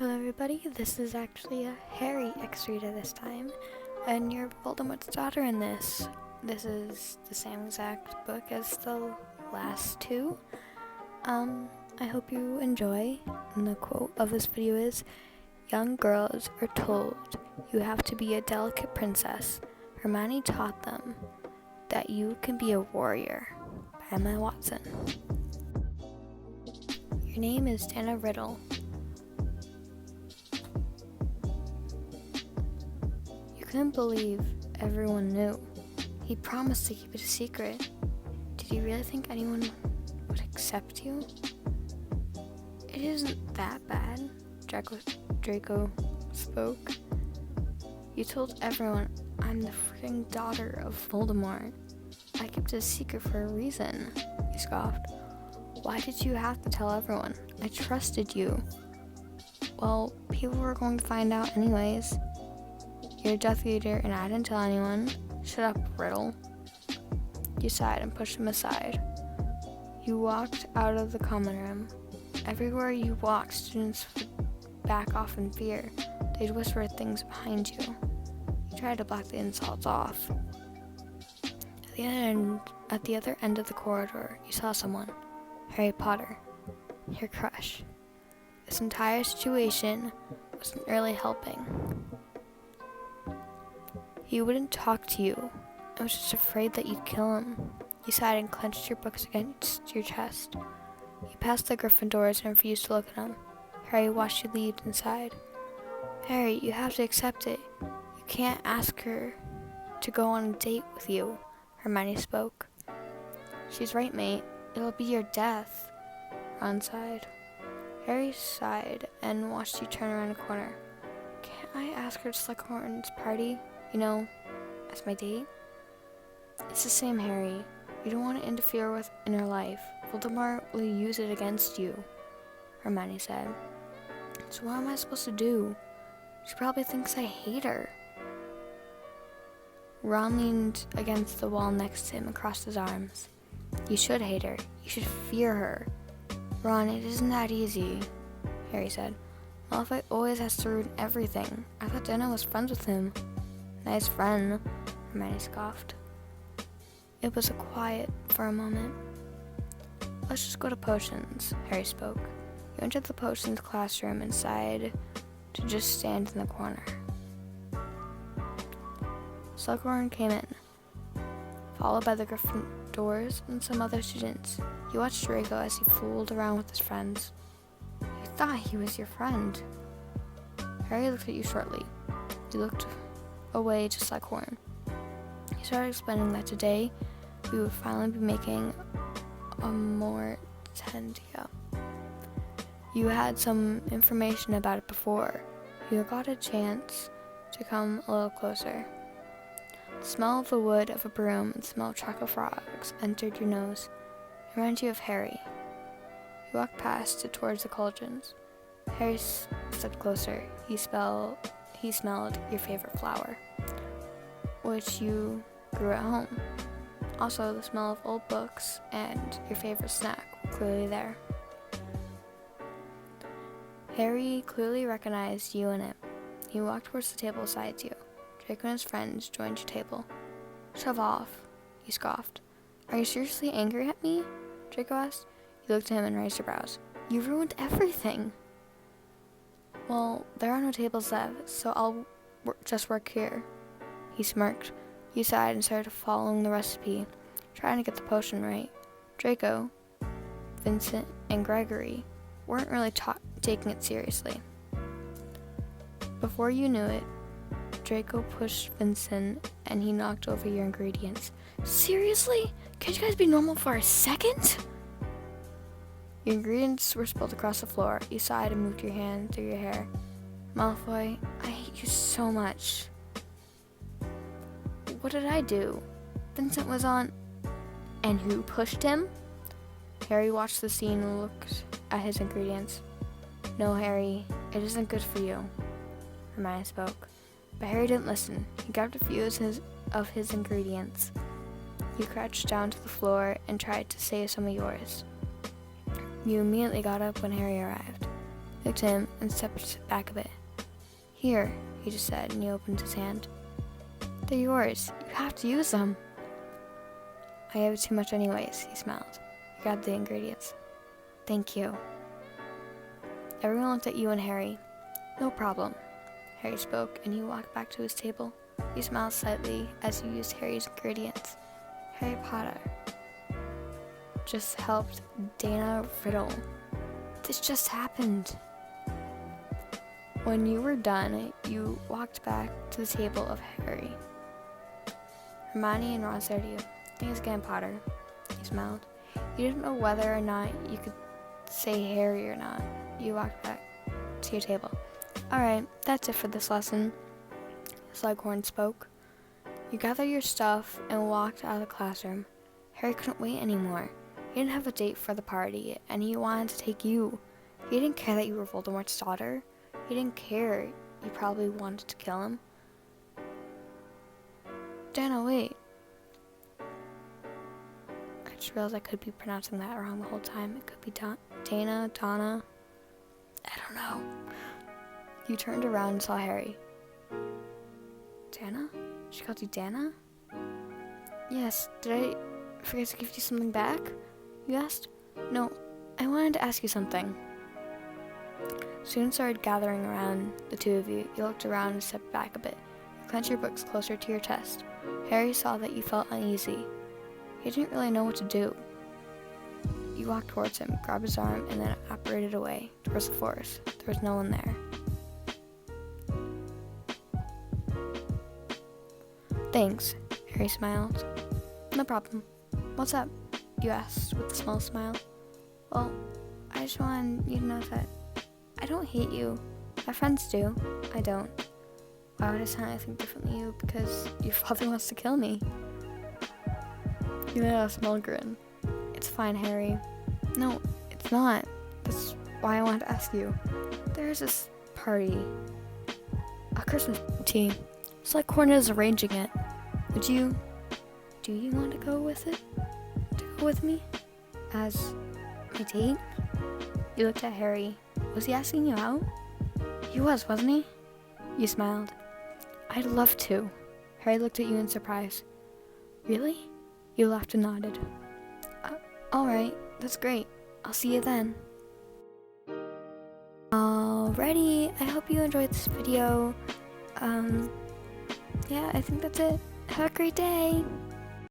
Hello everybody, this is actually a Harry X-Reader this time, and you're Voldemort's daughter in this. This is the same exact book as the last two. I hope you enjoy, and the quote of this video is, "Young girls are told you have to be a delicate princess. Hermione taught them that you can be a warrior." By Emma Watson. Your name is Dana Riddle. You couldn't believe everyone knew. He promised to keep it a secret. Did you really think anyone would accept you? It isn't that bad, Draco spoke. You told everyone I'm the freaking daughter of Voldemort. I kept it a secret for a reason, he scoffed. Why did you have to tell everyone? I trusted you. Well, people were going to find out anyways. You're a Death Eater and I didn't tell anyone. Shut up, Riddle. You sighed and pushed him aside. You walked out of the common room. Everywhere you walked, students would back off in fear. They'd whisper things behind you. You tried to block the insults off. At the other end of the corridor, you saw someone. Harry Potter. Your crush. This entire situation wasn't really helping. He wouldn't talk to you. I was just afraid that you'd kill him. You sighed and clenched your books against your chest. You passed the Gryffindors and refused to look at them. Harry watched you leave and sighed. Harry, you have to accept it. You can't ask her to go on a date with you, Hermione spoke. She's right, mate. It'll be your death, Ron sighed. Harry sighed and watched you turn around a corner. Can't I ask her to Slughorn's party? As my date? It's the same, Harry. You don't want to interfere in her life. Voldemort will use it against you, Hermione said. So what am I supposed to do? She probably thinks I hate her. Ron leaned against the wall next to him and crossed his arms. You should hate her. You should fear her. Ron, it isn't that easy, Harry said. Malfoy always has to ruin everything. I thought Dana was friends with him. Nice friend, Hermione scoffed. It was quiet for a moment. Let's just go to potions, Harry spoke. You entered the potions classroom and decided to just stand in the corner. Slughorn came in, followed by the Gryffindors and some other students. You watched Draco as he fooled around with his friends. You thought he was your friend. Harry looked at you shortly. You looked away to Slughorn. He started explaining that today we would finally be making a Mortentia. You had some information about it before. You got a chance to come a little closer. The smell of the wood of a broom and the smell of chocolate frogs entered your nose. It reminded you of Harry. You walked past it towards the cauldrons. Harry stepped closer. He smelled your favorite flower, which you grew at home. Also, the smell of old books and your favorite snack were clearly there. Harry clearly recognized you in it. He walked towards the table beside you. Draco and his friends joined your table. Shove off, you scoffed. Are you seriously angry at me? Draco asked. You looked at him and raised your brows. You ruined everything. Well, there are no tables left, so I'll just work here. He smirked. You sighed and started following the recipe, trying to get the potion right. Draco, Vincent, and Gregory weren't really taking it seriously. Before you knew it, Draco pushed Vincent and he knocked over your ingredients. Seriously? Can't you guys be normal for a second? Your ingredients were spilled across the floor. You sighed and moved your hand through your hair. Malfoy, I hate you so much. What did I do? Vincent was on... And who pushed him? Harry watched the scene and looked at his ingredients. No, Harry, it isn't good for you, Hermione spoke. But Harry didn't listen. He grabbed a few of his ingredients. You crouched down to the floor and tried to save some of yours. You immediately got up when Harry arrived. He looked at him and stepped back a bit. Here, he just said, and he opened his hand. They're yours. You have to use them. I have too much anyways, he smiled. He grabbed the ingredients. Thank you. Everyone looked at you and Harry. No problem. Harry spoke, and he walked back to his table. He smiled slightly as he used Harry's ingredients. Harry Potter just helped Dana Riddle. This just happened. When you were done, you walked back to the table of Harry. Hermione and Ron stared at you. Thanks again, Potter. He smiled. You didn't know whether or not you could say Harry or not. You walked back to your table. Alright, that's it for this lesson. Slughorn spoke. You gathered your stuff and walked out of the classroom. Harry couldn't wait anymore. He didn't have a date for the party, and he wanted to take you. He didn't care that you were Voldemort's daughter. He didn't care you probably wanted to kill him. Dana, wait. I just realized I could be pronouncing that wrong the whole time. It could be Dana, Donna. I don't know. You turned around and saw Harry. Dana? She called you Dana? Yes, did I forget to give you something back? You asked? No, I wanted to ask you something. Students started gathering around the two of you. You looked around and stepped back a bit. You clenched your books closer to your chest. Harry saw that you felt uneasy. He didn't really know what to do. You walked towards him, grabbed his arm, and then operated away towards the forest. There was no one there. Thanks, Harry smiled. No problem. What's up? You asked with a small smile. Well, I just wanted you to know that I don't hate you. My friends do. I don't. Why would I sound anything different than you? Because your father wants to kill me. You let out a small grin. It's fine, Harry. No, it's not. That's why I wanted to ask you. There's this party. A Christmas tea. Slughorn is arranging it. Do you want to go with it? To go with me? As my date? You looked at Harry. Was he asking you out? He was, wasn't he? You smiled. I'd love to. Harry looked at you in surprise. Really? You laughed and nodded. Alright, that's great. I'll see you then. Alrighty, I hope you enjoyed this video. Yeah, I think that's it. Have a great day!